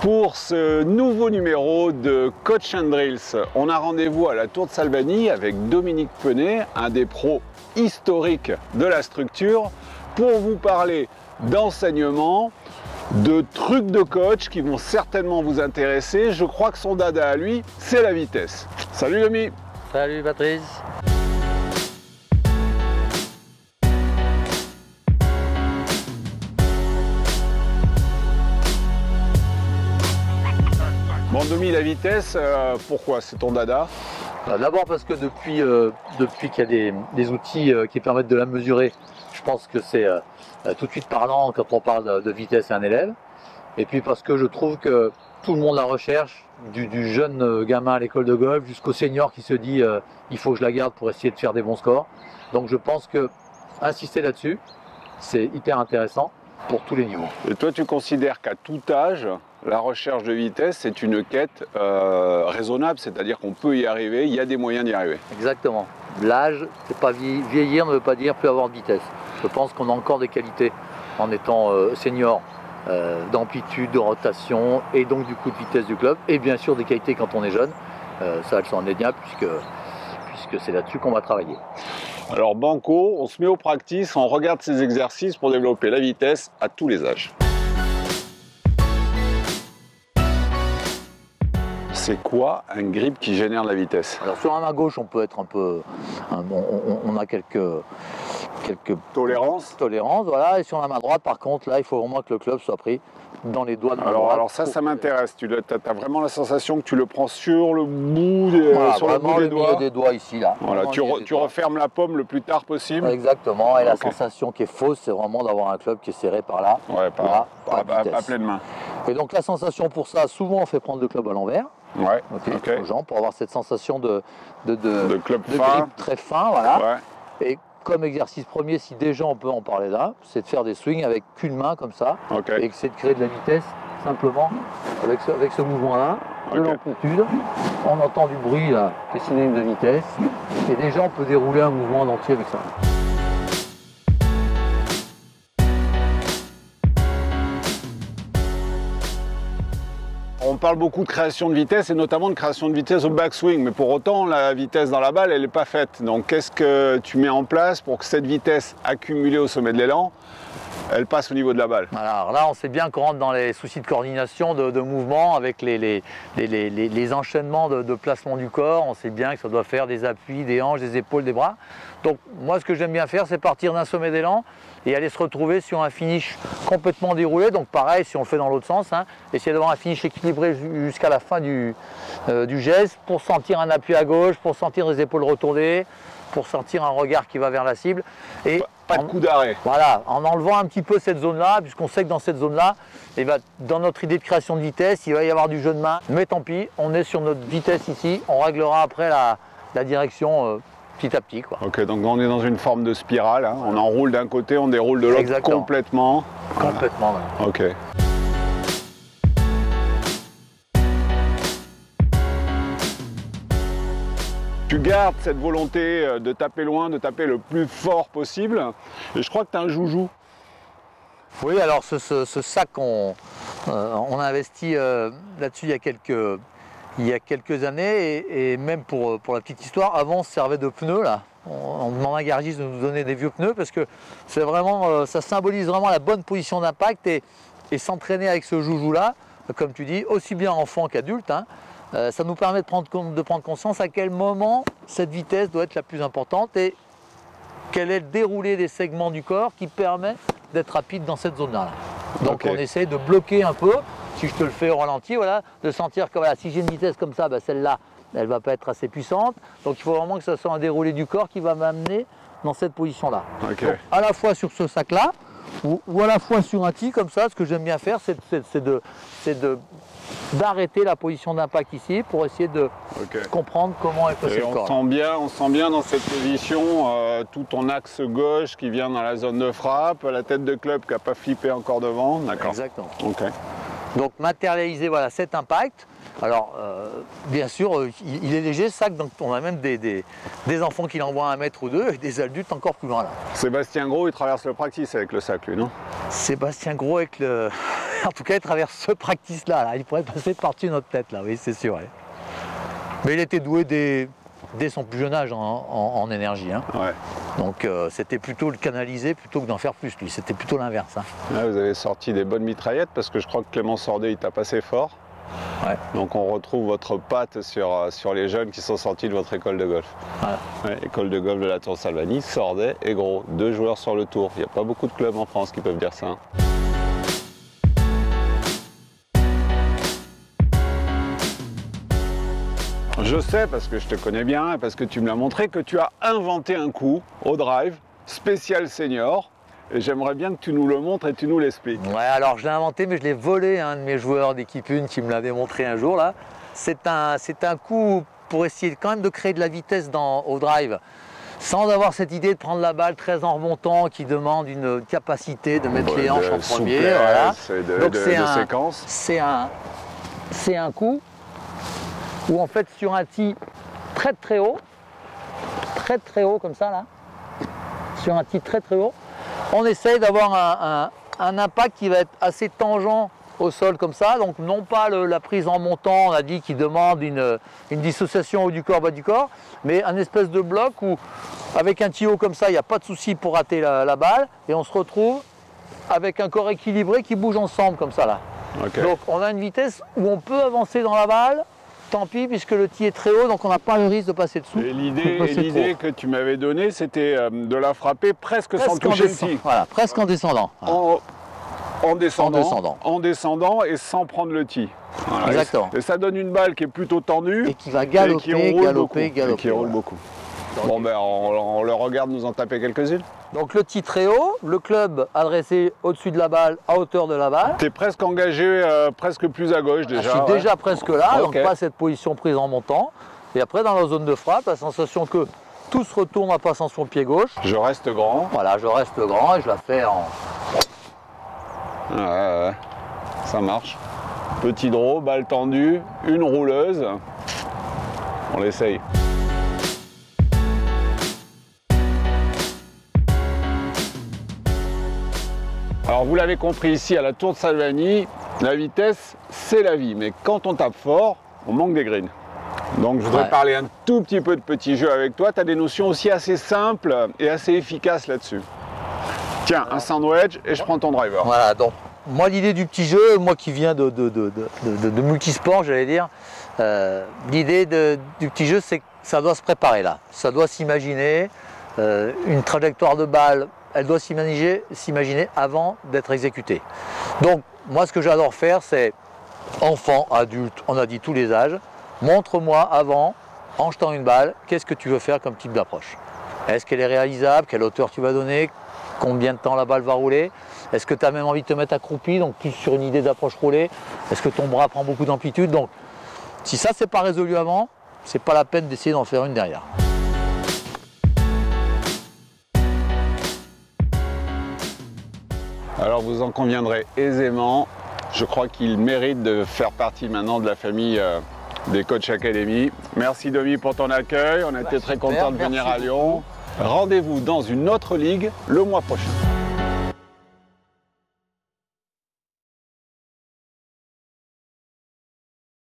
Pour ce nouveau numéro de Coach and Drills, on a rendez-vous à la Tour de Salvani avec Dominique Penet, un des pros historiques de la structure, pour vous parler d'enseignement, de trucs de coach qui vont certainement vous intéresser. Je crois que son dada à lui, c'est la vitesse. Salut Domi. Salut Patrice. Bon Domi, la vitesse, pourquoi c'est ton dada? D'abord parce que depuis qu'il y a des outils qui permettent de la mesurer, je pense que c'est tout de suite parlant quand on parle de vitesse à un élève. Et puis parce que je trouve que tout le monde la recherche, du jeune gamin à l'école de golf jusqu'au senior qui se dit il faut que je la garde pour essayer de faire des bons scores. Donc je pense que insister là-dessus, c'est hyper intéressant pour tous les niveaux. Et toi, tu considères qu'à tout âge, la recherche de vitesse est une quête raisonnable, c'est-à-dire qu'on peut y arriver, il y a des moyens d'y arriver. Exactement. L'âge, c'est pas vieillir ne veut pas dire plus avoir de vitesse. Je pense qu'on a encore des qualités en étant senior, d'amplitude, de rotation et donc du coup de vitesse du club, et bien sûr des qualités quand on est jeune. Ça, elles sont indéniables puisque c'est là-dessus qu'on va travailler. Alors banco, on se met au practice, on regarde ces exercices pour développer la vitesse à tous les âges. C'est quoi un grip qui génère de la vitesse? Alors sur la main gauche, on peut être un peu, on a quelques Tolérance, voilà. Et sur la main droite, par contre, là, il faut vraiment que le club soit pris dans les doigts de la main droite. Alors ça m'intéresse. Tu as vraiment la sensation que tu le prends sur le bout, sur le bout des doigts. Milieu des doigts ici, là. Voilà, tu refermes la paume le plus tard possible. Exactement. Et la sensation qui est fausse, c'est vraiment d'avoir un club qui est serré par là. Ouais, à pleine main. Et donc la sensation pour ça, souvent on fait prendre le club à l'envers. Ouais. Aux gens pour avoir cette sensation de club fin. Grip très fin, voilà. Ouais. Et comme exercice premier, si déjà on peut en parler là, c'est de faire des swings avec qu'une main comme ça, et c'est de créer de la vitesse simplement avec ce mouvement-là, de l'amplitude. On entend du bruit là, qui est synonyme de vitesse, et déjà on peut dérouler un mouvement en entier avec ça. On parle beaucoup de création de vitesse et notamment de création de vitesse au backswing, mais pour autant la vitesse dans la balle elle n'est pas faite. Donc qu'est-ce que tu mets en place pour que cette vitesse accumulée au sommet de l'élan, elle passe au niveau de la balle? Alors là on sait bien qu'on rentre dans les soucis de coordination, de mouvement avec les enchaînements de placement du corps. On sait bien que ça doit faire des appuis, des hanches, des épaules, des bras. Donc moi ce que j'aime bien faire c'est partir d'un sommet d'élan et aller se retrouver sur un finish complètement déroulé. Donc pareil, si on le fait dans l'autre sens, essayer d'avoir un finish équilibré jusqu'à la fin du geste pour sentir un appui à gauche, pour sentir les épaules retournées, pour sentir un regard qui va vers la cible. Et pas de coup d'arrêt. Voilà, en enlevant un petit peu cette zone-là, puisqu'on sait que dans cette zone-là, dans notre idée de création de vitesse, il va y avoir du jeu de main. Mais tant pis, on est sur notre vitesse ici, on réglera après la direction petit à petit, quoi. Ok, donc on est dans une forme de spirale, on enroule d'un côté, on déroule de l'autre complètement. Complètement, voilà. Ok. Tu gardes cette volonté de taper loin, de taper le plus fort possible, et je crois que tu as un joujou. Oui, alors ce sac, on a investi là-dessus il y a quelques années, et même pour la petite histoire, avant on se servait de pneus là. On demandait à Gargis de nous donner des vieux pneus parce que c'est vraiment, ça symbolise vraiment la bonne position d'impact et s'entraîner avec ce joujou là, comme tu dis, aussi bien enfant qu'adulte, ça nous permet de prendre conscience à quel moment cette vitesse doit être la plus importante et quel est le déroulé des segments du corps qui permet d'être rapide dans cette zone-là. Donc on essaie de bloquer un peu, si je te le fais au ralenti, voilà, de sentir que voilà, si j'ai une vitesse comme ça, celle-là, elle ne va pas être assez puissante. Donc il faut vraiment que ce soit un déroulé du corps qui va m'amener dans cette position-là. Donc à la fois sur ce sac-là, ou à la fois sur un tee comme ça, ce que j'aime bien faire, c'est d'arrêter la position d'impact ici pour essayer de comprendre comment est placé le corps. On sent bien dans cette position tout ton axe gauche qui vient dans la zone de frappe, la tête de club qui n'a pas flippé encore devant. D'accord. Exactement. Donc matérialiser voilà, cet impact. Alors bien sûr il est léger ce sac, donc on a même des enfants qui l'envoient 1 mètre ou 2 et des adultes encore plus loin là. Sébastien Gros il traverse le practice avec le sac lui, non? Sébastien Gros avec le En tout cas, il traverse ce practice-là. Là. Il pourrait passer par-dessus notre tête, là, oui, c'est sûr. Ouais. Mais il était doué dès son plus jeune âge en énergie. Hein. Ouais. Donc c'était plutôt le canaliser plutôt que d'en faire plus, lui. C'était plutôt l'inverse. Hein. Là, vous avez sorti des bonnes mitraillettes parce que je crois que Clément Sordet, il tape assez fort. Ouais. Donc on retrouve votre patte sur les jeunes qui sont sortis de votre école de golf. Voilà. Ouais, école de golf de la Tour Salvani, Sordet et Gros, 2 joueurs sur le tour. Il n'y a pas beaucoup de clubs en France qui peuvent dire ça. Je sais, parce que je te connais bien et parce que tu me l'as montré, que tu as inventé un coup au drive spécial senior. Et j'aimerais bien que tu nous le montres et tu nous l'expliques. Ouais, alors je l'ai inventé, mais je l'ai volé à un de mes joueurs d'équipe 1 qui me l'avait montré un jour là. C'est un coup pour essayer quand même de créer de la vitesse au drive, sans avoir cette idée de prendre la balle très en remontant qui demande une capacité de mettre les hanches en premier. Voilà. Donc de séquence. C'est un coup où en fait sur un tee très haut comme ça là, sur un tee très haut, on essaye d'avoir un impact qui va être assez tangent au sol comme ça, donc non pas la prise en montant, on a dit, qui demande une dissociation haut du corps, bas du corps, mais un espèce de bloc où avec un tee haut comme ça, il n'y a pas de souci pour rater la balle, et on se retrouve avec un corps équilibré qui bouge ensemble comme ça là. Okay. Donc on a une vitesse où on peut avancer dans la balle, tant pis puisque le tee est très haut, donc on n'a pas le risque de passer dessous. Et l'idée que tu m'avais donnée, c'était de la frapper presque sans toucher le tee. Voilà, presque en descendant. Voilà. En descendant et sans prendre le tee. Voilà. Exactement. Et ça donne une balle qui est plutôt tendue. Et qui va galoper, galoper. Et qui roule beaucoup. Bon ben on le regarde nous en taper quelques-unes. Donc le tee très haut, le club adressé au-dessus de la balle, à hauteur de la balle. Tu es presque engagé, presque plus à gauche déjà. Je suis déjà presque là, Okay. donc pas cette position prise en montant. Et après dans la zone de frappe, la sensation que tout se retourne en passant sur le pied gauche. Je reste grand. Voilà, je reste grand et je la fais en... Ouais, ça marche. Petit draw, balle tendue, une rouleuse. On l'essaye. Alors vous l'avez compris ici à la Tour de Salvani, la vitesse c'est la vie, mais quand on tape fort, on manque des greens. Donc je voudrais parler un tout petit peu de petit jeu avec toi, tu as des notions aussi assez simples et assez efficaces là-dessus. Tiens, un sandwich et je prends ton driver. Voilà, donc moi l'idée du petit jeu, moi qui viens de multisport j'allais dire, l'idée du petit jeu c'est que ça doit se préparer là, ça doit s'imaginer, une trajectoire de balle, elle doit s'imaginer avant d'être exécutée. Donc moi ce que j'adore faire c'est enfant, adulte, on a dit tous les âges, montre-moi avant, en jetant une balle, qu'est-ce que tu veux faire comme type d'approche. Est-ce qu'elle est réalisable, quelle hauteur tu vas donner, combien de temps la balle va rouler, est-ce que tu as même envie de te mettre accroupi, donc plus sur une idée d'approche roulée, est-ce que ton bras prend beaucoup d'amplitude. Donc si ça c'est pas résolu avant, c'est pas la peine d'essayer d'en faire une derrière. Alors vous en conviendrez aisément, je crois qu'il mérite de faire partie maintenant de la famille des Coach Academy. Merci Domi pour ton accueil, on a été très contents de venir à Lyon. Rendez-vous dans une autre ligue le mois prochain.